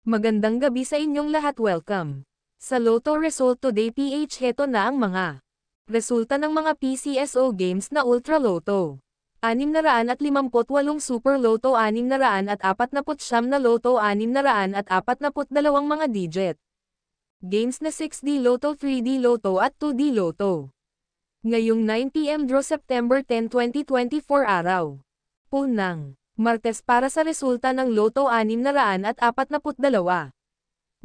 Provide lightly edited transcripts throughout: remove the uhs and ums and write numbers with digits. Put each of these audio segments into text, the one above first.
Magandang gabi sa inyong lahat, welcome. Sa Lotto Result Today PH, heto na ang mga resulta ng mga PCSO games na Ultra Lotto. 658 Super Lotto, 649 na Lotto, 642 mga digit. Games na 6D Lotto, 3D Lotto at 2D Lotto. Ngayong 9 PM draw September 10, 2024 araw. Punang Martes para sa resulta ng Lotto 642.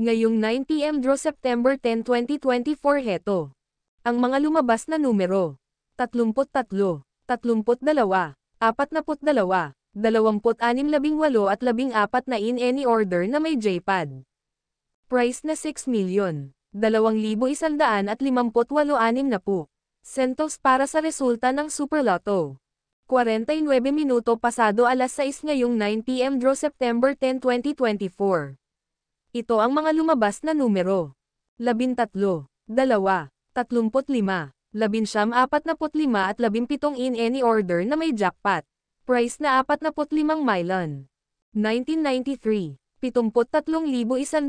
Ngayong 9 PM draw September 10, 2024 heto. Ang mga lumabas na numero: 33, 32, 42, 26, 18 at 14 na in any order na may J-pad. Price na 6 million, 2,158 na po. Centos para sa resulta ng Super Lotto. 49 minuto pasado alas 6 ngayong 9 PM draw September 10, 2024. Ito ang mga lumabas na numero: 13, 2, 35, 19, 45 at 17 in any order na may jackpot. Price na 45 million. 1993, 73,120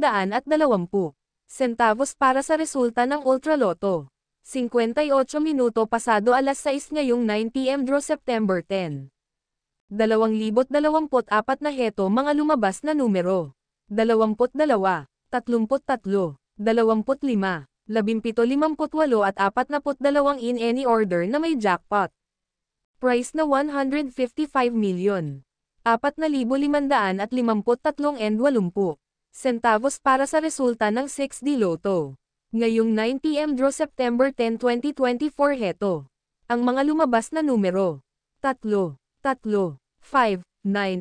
centavos para sa resulta ng Ultra Lotto. 58 minuto pasado alas 6 ngayong 9 PM draw September 10. 2024 na heto mga lumabas na numero: 22, 33, 25, 1758 at 42 in any order na may jackpot. Price na 155 million. 4,553 centavos para sa resulta ng 6D Lotto. Ngayong 9 PM draw September 10, 2024 heto. Ang mga lumabas na numero: 3, 3, 5, 9,